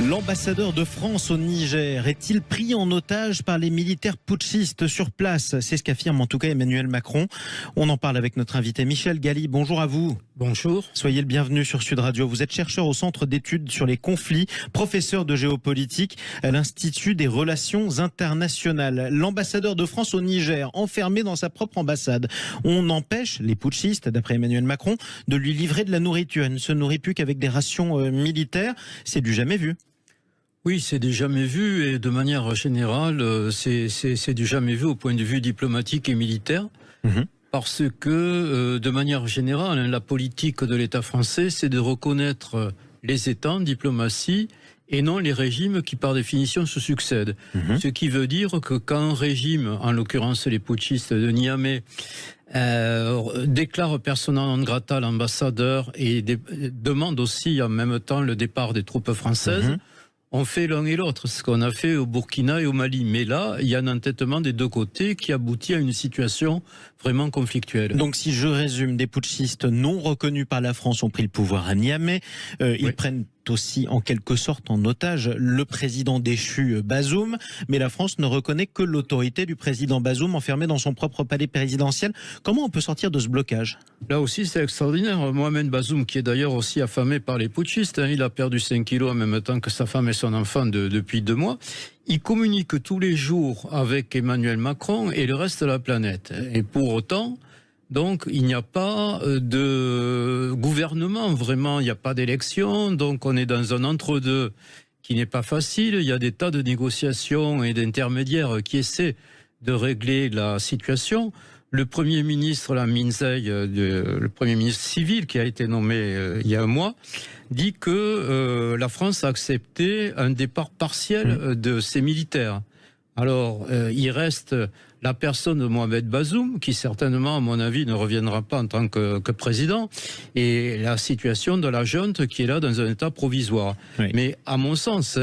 L'ambassadeur de France au Niger est-il pris en otage par les militaires putschistes sur place? C'est ce qu'affirme en tout cas Emmanuel Macron. On en parle avec notre invité Michel Galli. Bonjour à vous. Bonjour. Soyez le bienvenu sur Sud Radio. Vous êtes chercheur au Centre d'études sur les conflits, professeur de géopolitique à l'Institut des relations internationales. L'ambassadeur de France au Niger, enfermé dans sa propre ambassade. On empêche les putschistes, d'après Emmanuel Macron, de lui livrer de la nourriture. Il ne se nourrit plus qu'avec des rations militaires. C'est du jamais vu. Oui, c'est du jamais vu et de manière générale, c'est du jamais vu au point de vue diplomatique et militaire. Parce que, de manière générale, la politique de l'État français, c'est de reconnaître les États en diplomatie et non les régimes qui, par définition, se succèdent. Ce qui veut dire que quand un régime, en l'occurrence les putschistes de Niamey, déclare persona non grata l'ambassadeur et demande aussi en même temps le départ des troupes françaises, on fait l'un et l'autre, ce qu'on a fait au Burkina et au Mali. Mais là, il y a un entêtement des deux côtés qui aboutit à une situation vraiment conflictuelle. Donc si je résume, des putschistes non reconnus par la France ont pris le pouvoir à Niamey. Ils prennent aussi en quelque sorte en otage le président déchu Bazoum. Mais la France ne reconnaît que l'autorité du président Bazoum enfermé dans son propre palais présidentiel. Comment on peut sortir de ce blocage? Là aussi, c'est extraordinaire. Mohamed Bazoum, qui est d'ailleurs aussi affamé par les putschistes, il a perdu 5 kilos en même temps que sa femme et son enfant depuis 2 mois. Il communique tous les jours avec Emmanuel Macron et le reste de la planète. Et pour autant, donc, il n'y a pas de gouvernement, vraiment, il n'y a pas d'élection. Donc, on est dans un entre-deux qui n'est pas facile. Il y a des tas de négociations et d'intermédiaires qui essaient de régler la situation. Le Premier ministre, la Minzei, le Premier ministre civil qui a été nommé il y a un mois, dit que la France a accepté un départ partiel de ses militaires. Alors, il reste la personne de Mohamed Bazoum, qui certainement, à mon avis, ne reviendra pas en tant que président, et la situation de la junte qui est là dans un état provisoire. Mais à mon sens,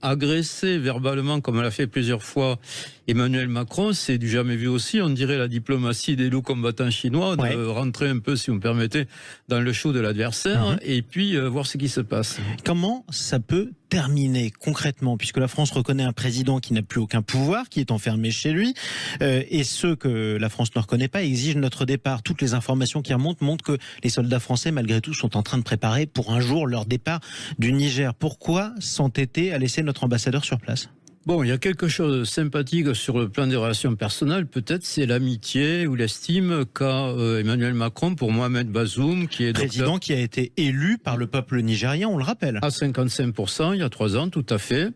agresser verbalement, comme l'a fait plusieurs fois Emmanuel Macron, c'est du jamais vu aussi. On dirait la diplomatie des loups combattants chinois, de rentrer un peu, si vous me permettez, dans le show de l'adversaire, et puis voir ce qui se passe. Comment ça peut terminer concrètement, puisque la France reconnaît un président qui n'a plus aucun pouvoir, qui est enfermé chez lui, et ceux que la France ne reconnaît pas exigent notre départ. Toutes les informations qui remontent montrent que les soldats français, malgré tout, sont en train de préparer pour un jour leur départ du Niger. Pourquoi s'entêter à laisser notre ambassadeur sur place ? Bon, il y a quelque chose de sympathique sur le plan des relations personnelles. Peut-être c'est l'amitié ou l'estime qu'a Emmanuel Macron pour Mohamed Bazoum, qui est président qui a été élu par le peuple nigérien, on le rappelle. À 55%, il y a 3 ans, tout à fait.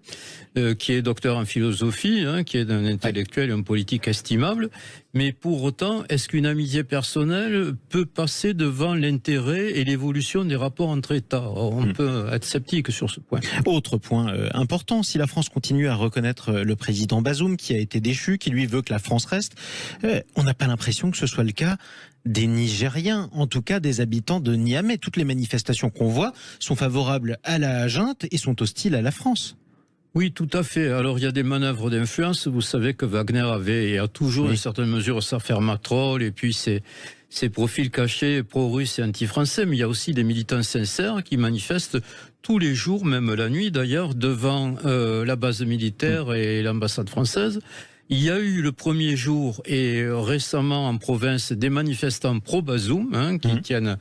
Qui est docteur en philosophie, qui est un intellectuel et un politique estimable. Mais pour autant, est-ce qu'une amitié personnelle peut passer devant l'intérêt et l'évolution des rapports entre États? On peut être sceptique sur ce point. Autre point important, si la France continue à reconnaître le président Bazoum, qui a été déchu, qui lui veut que la France reste, on n'a pas l'impression que ce soit le cas des Nigériens, en tout cas des habitants de Niamey. Toutes les manifestations qu'on voit sont favorables à la junte et sont hostiles à la France. Oui, tout à fait. Alors, il y a des manœuvres d'influence. Vous savez que Wagner avait et a toujours, une certaine mesure, sa fermatrole et puis ses profils cachés pro-russes et anti-français. Mais il y a aussi des militants sincères qui manifestent tous les jours, même la nuit d'ailleurs, devant la base militaire et l'ambassade française. Il y a eu le premier jour et récemment en province des manifestants pro-Bazoum qui tiennent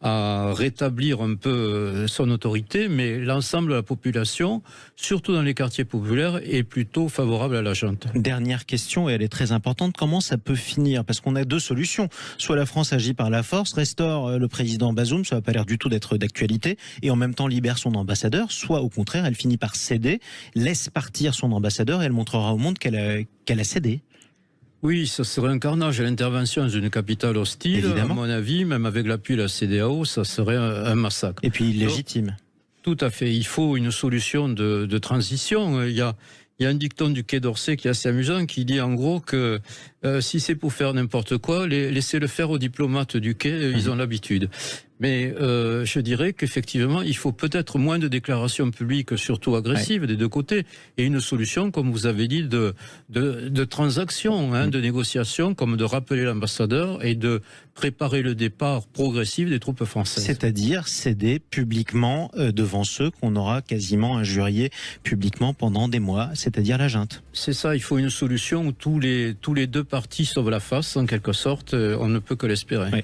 à rétablir un peu son autorité, mais l'ensemble de la population, surtout dans les quartiers populaires, est plutôt favorable à la junte. Dernière question, et elle est très importante, comment ça peut finir? Parce qu'on a 2 solutions. Soit la France agit par la force, restaure le président Bazoum, ça n'a pas l'air du tout d'être d'actualité, et en même temps libère son ambassadeur, soit au contraire, elle finit par céder, laisse partir son ambassadeur et elle montrera au monde qu'elle a cédé. Oui, ça serait un carnage à l'intervention dans une capitale hostile. Évidemment. À mon avis, même avec l'appui de la CEDEAO, ça serait un massacre. Et puis illégitime. Tout à fait. Il faut une solution de transition. Il y a un dicton du Quai d'Orsay qui est assez amusant, qui dit en gros que si c'est pour faire n'importe quoi, laissez-le faire aux diplomates du Quai, ils ont l'habitude. Mais je dirais qu'effectivement, il faut peut-être moins de déclarations publiques, surtout agressives, des deux côtés, et une solution, comme vous avez dit, de transaction, de négociation, comme de rappeler l'ambassadeur et de préparer le départ progressif des troupes françaises. C'est-à-dire céder publiquement devant ceux qu'on aura quasiment injuriés publiquement pendant des mois, c'est-à-dire la junte. C'est ça, il faut une solution où tous les deux partis sauvent la face, en quelque sorte, on ne peut que l'espérer. Ouais,